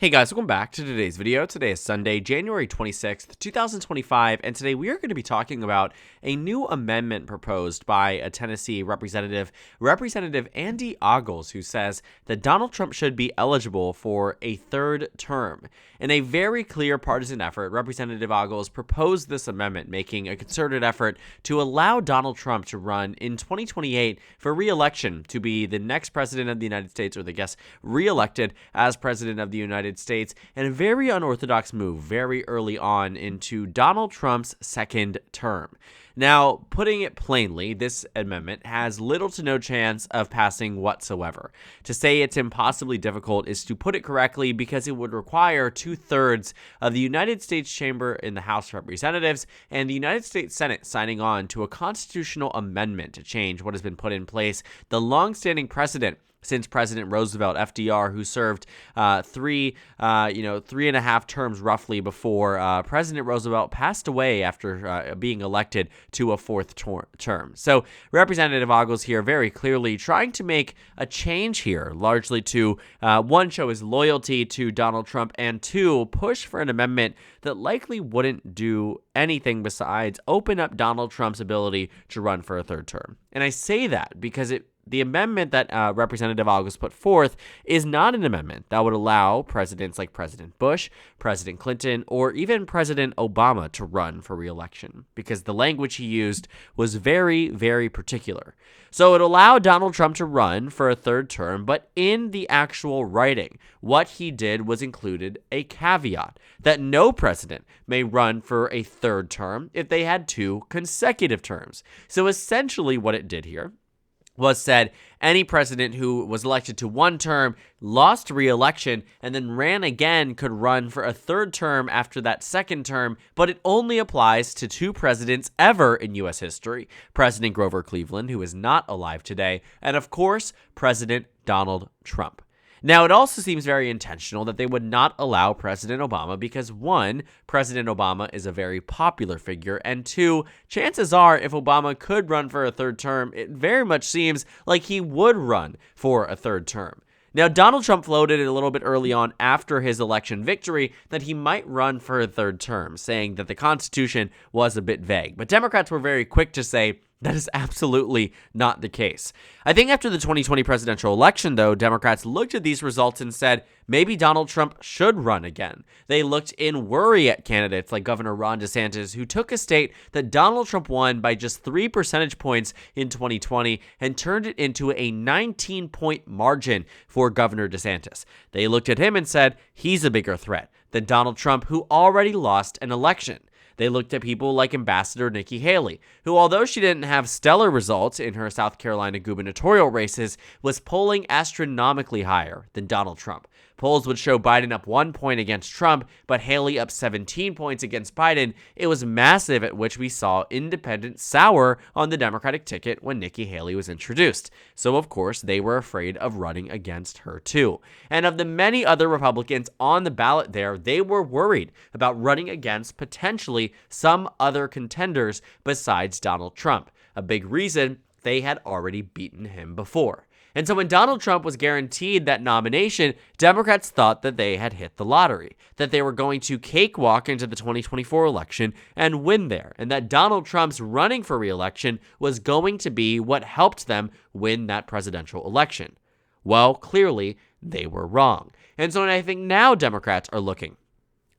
Hey guys, welcome back to today's video. Today is Sunday, January 26th, 2025, and today we are going to be talking about a new amendment proposed by a Tennessee representative, Representative Andy Ogles, who says that Donald Trump should be eligible for a third term. In a very clear partisan effort, Representative Ogles proposed this amendment, making a concerted effort to allow Donald Trump to run in 2028 for re-election to be the next president of the United States, or re-elected as president of the United States, and a very unorthodox move very early on into Donald Trump's second term. Now, putting it plainly, this amendment has little to no chance of passing whatsoever. To say it's impossibly difficult is to put it correctly, because it would require 2/3 of the United States Chamber in the House of Representatives and the United States Senate signing on to a constitutional amendment to change what has been put in place, the long-standing precedent since President Roosevelt, FDR, who served three and a half terms roughly before President Roosevelt passed away after being elected to a fourth term. So Representative Ogles here very clearly trying to make a change here, largely to, one, show his loyalty to Donald Trump, and two, push for an amendment that likely wouldn't do anything besides open up Donald Trump's ability to run for a third term. And I say that because the amendment that Representative Ogles put forth is not an amendment that would allow presidents like President Bush, President Clinton, or even President Obama to run for re-election, because the language he used was very, very particular. So it allowed Donald Trump to run for a third term, but in the actual writing, what he did was included a caveat that no president may run for a third term if they had 2 consecutive terms. So essentially what it did here was said any president who was elected to 1 term, lost re-election, and then ran again could run for a third term after that second term, but it only applies to 2 presidents ever in U.S. history: President Grover Cleveland, who is not alive today, and of course, President Donald Trump. Now, it also seems very intentional that they would not allow President Obama because, 1, President Obama is a very popular figure, and 2, chances are if Obama could run for a third term, it very much seems like he would run for a third term. Now, Donald Trump floated it a little bit early on after his election victory that he might run for a third term, saying that the Constitution was a bit vague. But Democrats were very quick to say that is absolutely not the case. I think after the 2020 presidential election, though, Democrats looked at these results and said maybe Donald Trump should run again. They looked in worry at candidates like Governor Ron DeSantis, who took a state that Donald Trump won by just 3 percentage points in 2020 and turned it into a 19-point margin for Governor DeSantis. They looked at him and said he's a bigger threat than Donald Trump, who already lost an election. They looked at people like Ambassador Nikki Haley, who, although she didn't have stellar results in her South Carolina gubernatorial races, was polling astronomically higher than Donald Trump. Polls would show Biden up 1 point against Trump, but Haley up 17 points against Biden. It was massive, at which we saw independents sour on the Democratic ticket when Nikki Haley was introduced. So, of course, they were afraid of running against her, too. And of the many other Republicans on the ballot there, they were worried about running against potentially some other contenders besides Donald Trump. A big reason, they had already beaten him before. And so when Donald Trump was guaranteed that nomination, Democrats thought that they had hit the lottery, that they were going to cakewalk into the 2024 election and win there, and that Donald Trump's running for re-election was going to be what helped them win that presidential election. Well, clearly, they were wrong. And so I think now Democrats are looking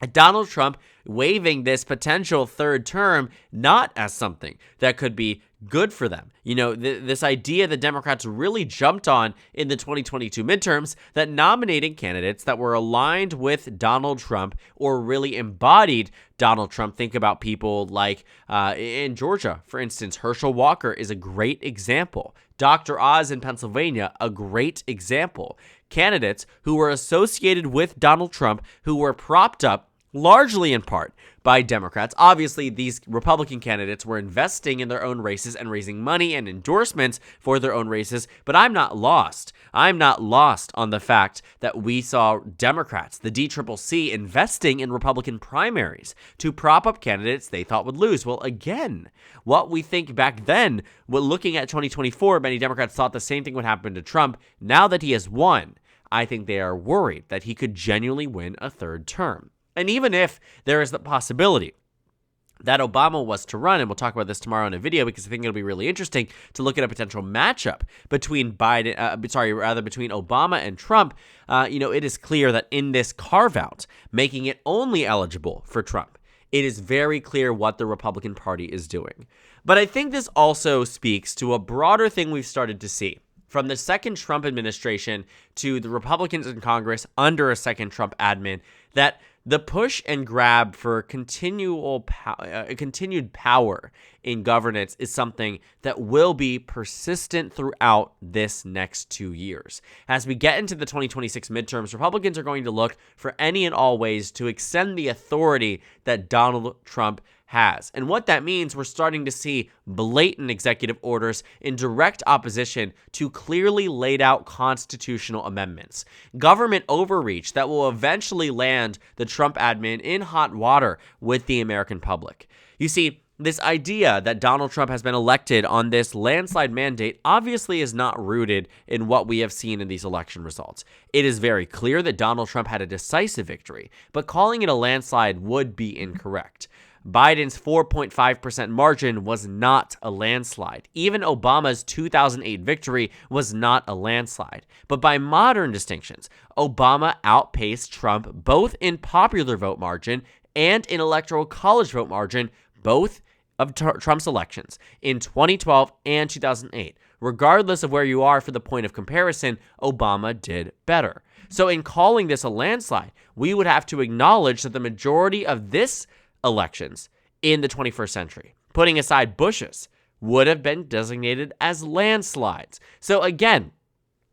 at Donald Trump waiving this potential third term not as something that could be good for them. You know, this idea that Democrats really jumped on in the 2022 midterms, that nominating candidates that were aligned with Donald Trump or really embodied Donald Trump. Think about people like in Georgia, for instance, Herschel Walker is a great example. Dr. Oz in Pennsylvania, a great example. Candidates who were associated with Donald Trump, who were propped up largely in part by Democrats. Obviously, these Republican candidates were investing in their own races and raising money and endorsements for their own races, but I'm not lost. I'm not lost on the fact that we saw Democrats, the DCCC, investing in Republican primaries to prop up candidates they thought would lose. Well, again, what we think back then, looking at 2024, many Democrats thought the same thing would happen to Trump. Now that he has won, I think they are worried that he could genuinely win a third term. And even if there is the possibility that Obama was to run, and we'll talk about this tomorrow in a video because I think it'll be really interesting to look at a potential matchup between between Obama and Trump. It is clear that in this carve-out, making it only eligible for Trump, it is very clear what the Republican Party is doing. But I think this also speaks to a broader thing we've started to see. From the second Trump administration to the Republicans in Congress under a second Trump admin, that the push and grab for continued power in governance is something that will be persistent throughout this next 2 years. As we get into the 2026 midterms, Republicans are going to look for any and all ways to extend the authority that Donald Trump has. And what that means, we're starting to see blatant executive orders in direct opposition to clearly laid out constitutional amendments. Government overreach that will eventually land the Trump admin in hot water with the American public. You see, this idea that Donald Trump has been elected on this landslide mandate obviously is not rooted in what we have seen in these election results. It is very clear that Donald Trump had a decisive victory, but calling it a landslide would be incorrect. Biden's 4.5% margin was not a landslide. Even Obama's 2008 victory was not a landslide. But by modern distinctions, Obama outpaced Trump both in popular vote margin and in electoral college vote margin, both of Trump's elections in 2012 and 2008. Regardless of where you are for the point of comparison, Obama did better. So in calling this a landslide, we would have to acknowledge that the majority of this elections in the 21st century, putting aside Bush's, would have been designated as landslides. So again,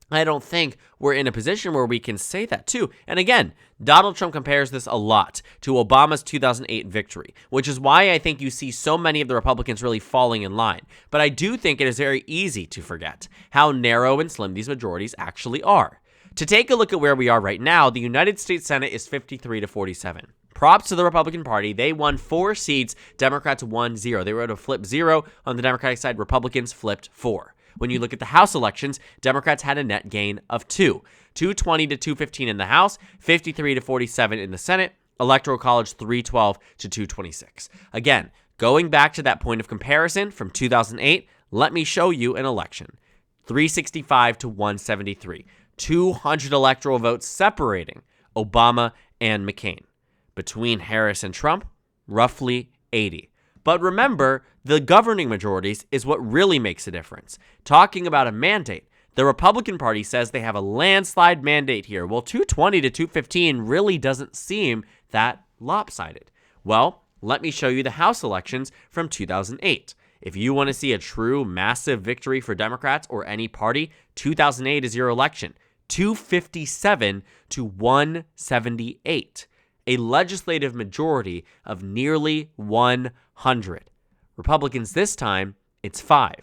I don't think we're in a position where we can say that too. And again, Donald Trump compares this a lot to Obama's 2008 victory, which is why I think you see so many of the Republicans really falling in line. But I do think it is very easy to forget how narrow and slim these majorities actually are. To take a look at where we are right now, the United States Senate is 53-47. Props to the Republican Party. They won 4 seats. Democrats won 0. They were able to flip 0 on the Democratic side. Republicans flipped 4. When you look at the House elections, Democrats had a net gain of 2. 220 to 215 in the House, 53 to 47 in the Senate. Electoral College 312 to 226. Again, going back to that point of comparison from 2008, let me show you an election. 365 to 173. 200 electoral votes separating Obama and McCain. Between Harris and Trump, roughly 80. But remember, the governing majorities is what really makes a difference. Talking about a mandate, the Republican Party says they have a landslide mandate here. Well, 220 to 215 really doesn't seem that lopsided. Well, let me show you the House elections from 2008. If you want to see a true massive victory for Democrats or any party, 2008 is your election. 257 to 178. A legislative majority of nearly 100. Republicans this time, it's 5.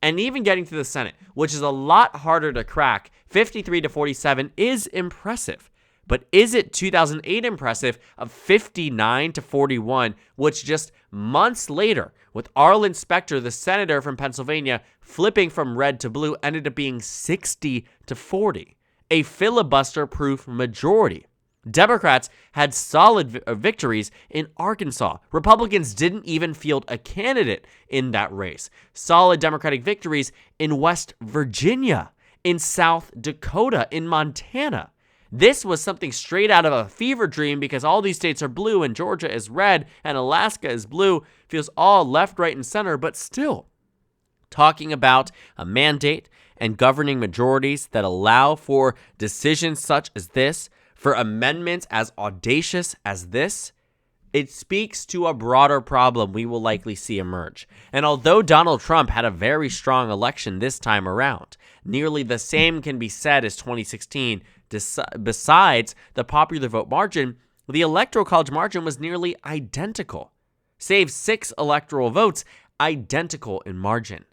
And even getting to the Senate, which is a lot harder to crack, 53 to 47 is impressive. But is it 2008 impressive of 59 to 41, which just months later, with Arlen Specter, the senator from Pennsylvania, flipping from red to blue, ended up being 60 to 40, a filibuster-proof majority. Democrats had solid victories in Arkansas. Republicans didn't even field a candidate in that race. Solid Democratic victories in West Virginia, in South Dakota, in Montana. This was something straight out of a fever dream because all these states are blue and Georgia is red and Alaska is blue. Feels all left, right, and center, but still talking about a mandate and governing majorities that allow for decisions such as this, for amendments as audacious as this, it speaks to a broader problem we will likely see emerge. And although Donald Trump had a very strong election this time around, nearly the same can be said as 2016. Besides the popular vote margin, the Electoral College margin was nearly identical. Save 6 electoral votes, identical in margin.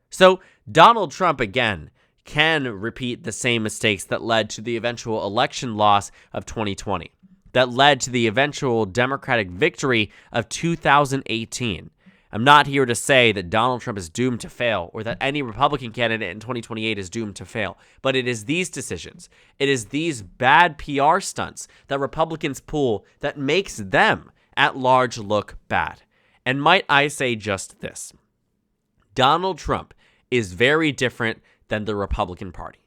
So Donald Trump, again, can repeat the same mistakes that led to the eventual election loss of 2020, that led to the eventual Democratic victory of 2018. I'm not here to say that Donald Trump is doomed to fail or that any Republican candidate in 2028 is doomed to fail, but it is these decisions, it is these bad PR stunts that Republicans pull that makes them at large look bad. And might I say just this, Donald Trump is very different than the Republican Party.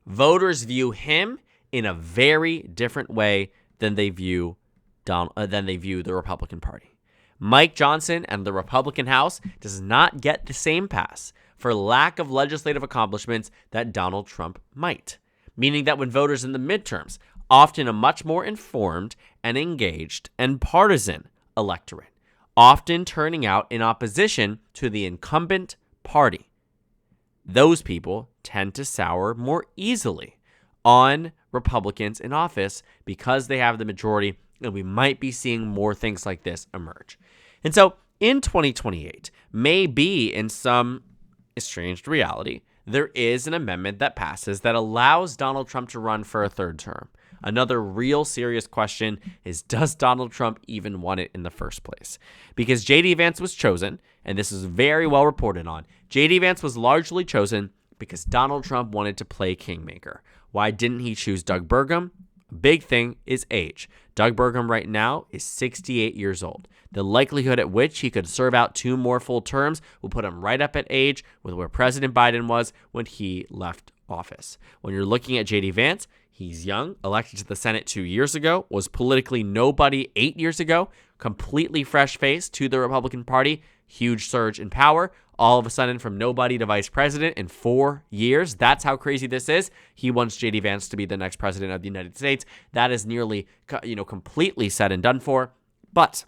Voters view him in a very different way than they view the Republican Party. Mike Johnson and the Republican House does not get the same pass for lack of legislative accomplishments that Donald Trump might, meaning that when voters in the midterms, often a much more informed and engaged and partisan electorate, often turning out in opposition to the incumbent party, those people tend to sour more easily on Republicans in office because they have the majority, and we might be seeing more things like this emerge. And so in 2028, maybe in some estranged reality, there is an amendment that passes that allows Donald Trump to run for a third term. Another real serious question is, does Donald Trump even want it in the first place? Because J.D. Vance was chosen, and this is very well reported on. J.D. Vance was largely chosen because Donald Trump wanted to play kingmaker. Why didn't he choose Doug Burgum? Big thing is age. Doug Burgum right now is 68 years old. The likelihood at which he could serve out 2 more full terms will put him right up at age with where President Biden was when he left office. When you're looking at J.D. Vance, he's young, elected to the Senate 2 years ago, was politically nobody 8 years ago, completely fresh face to the Republican Party, huge surge in power, all of a sudden from nobody to vice president in 4 years. That's how crazy this is. He wants J.D. Vance to be the next president of the United States. That is nearly, completely said and done for. But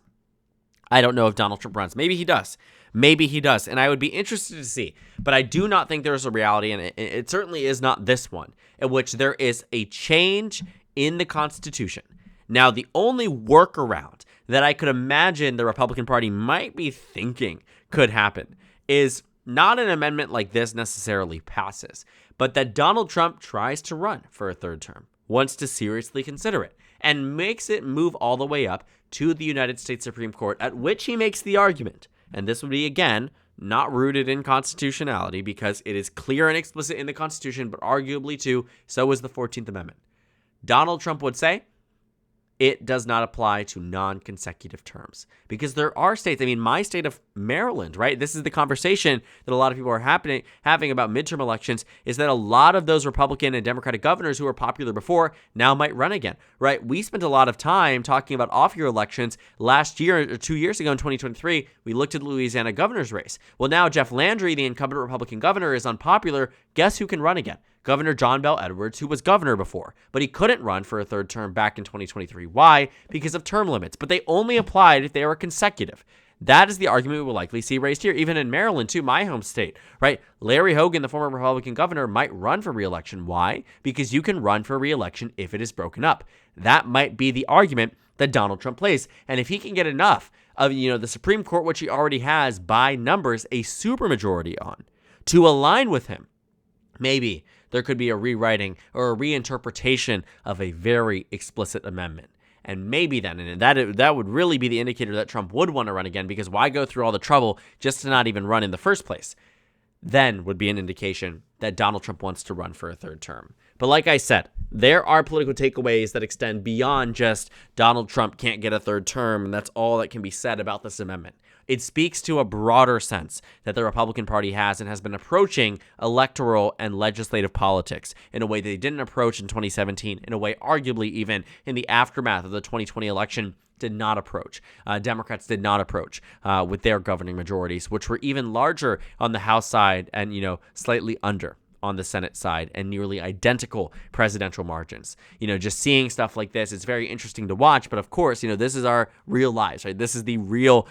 I don't know if Donald Trump runs. Maybe he does. Maybe he does. And I would be interested to see. But I do not think there's a reality, and it certainly is not this one, in which there is a change in the Constitution. Now, the only workaround that I could imagine the Republican Party might be thinking could happen is not an amendment like this necessarily passes, but that Donald Trump tries to run for a third term, wants to seriously consider it, and makes it move all the way up to the United States Supreme Court, at which he makes the argument, and this would be, again, not rooted in constitutionality because it is clear and explicit in the Constitution, but arguably too, so is the 14th Amendment. Donald Trump would say, it does not apply to non-consecutive terms because there are states. I mean, my state of Maryland, right? This is the conversation that a lot of people are having about midterm elections, is that a lot of those Republican and Democratic governors who were popular before now might run again, right? We spent a lot of time talking about off-year elections last year or 2 years ago in 2023. We looked at the Louisiana governor's race. Well, now Jeff Landry, the incumbent Republican governor, is unpopular. Guess who can run again? Governor John Bel Edwards, who was governor before, but he couldn't run for a third term back in 2023. Why? Because of term limits, but they only applied if they were consecutive. That is the argument we will likely see raised here, even in Maryland, too, my home state, right? Larry Hogan, the former Republican governor, might run for re-election. Why? Because you can run for re-election if it is broken up. That might be the argument that Donald Trump plays. And if he can get enough of, the Supreme Court, which he already has by numbers a supermajority on, to align with him, maybe there could be a rewriting or a reinterpretation of a very explicit amendment. And maybe then, and that would really be the indicator that Trump would want to run again, because why go through all the trouble just to not even run in the first place? Then would be an indication that Donald Trump wants to run for a third term. But like I said, there are political takeaways that extend beyond just Donald Trump can't get a third term, and that's all that can be said about this amendment. It speaks to a broader sense that the Republican Party has and has been approaching electoral and legislative politics in a way they didn't approach in 2017, in a way arguably even in the aftermath of the 2020 election did not approach. Democrats did not approach with their governing majorities, which were even larger on the House side and, slightly under on the Senate side, and nearly identical presidential margins. Just seeing stuff like this, it's very interesting to watch. But of course, this is our real lives, right? This is the real,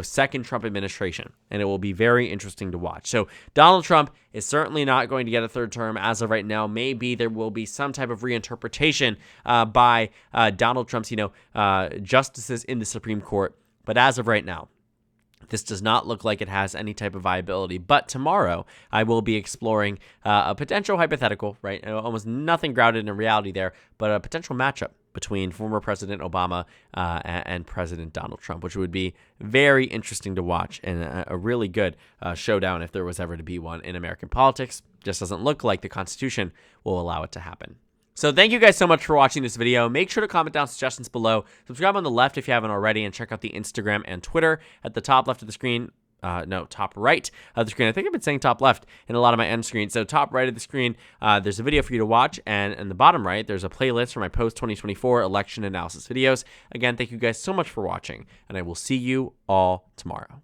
second Trump administration, and it will be very interesting to watch. So Donald Trump is certainly not going to get a third term as of right now. Maybe there will be some type of reinterpretation by Donald Trump's, justices in the Supreme Court. But as of right now, this does not look like it has any type of viability. But tomorrow, I will be exploring a potential hypothetical, right? Almost nothing grounded in reality there, but a potential matchup between former President Obama and President Donald Trump, which would be very interesting to watch and a really good showdown if there was ever to be one in American politics. Just doesn't look like the Constitution will allow it to happen. So thank you guys so much for watching this video. Make sure to comment down suggestions below. Subscribe on the left if you haven't already, and check out the Instagram and Twitter at the top left of the screen. No, top right of the screen. I think I've been saying top left in a lot of my end screens. So top right of the screen, there's a video for you to watch. And in the bottom right, there's a playlist for my post-2024 election analysis videos. Again, thank you guys so much for watching, and I will see you all tomorrow.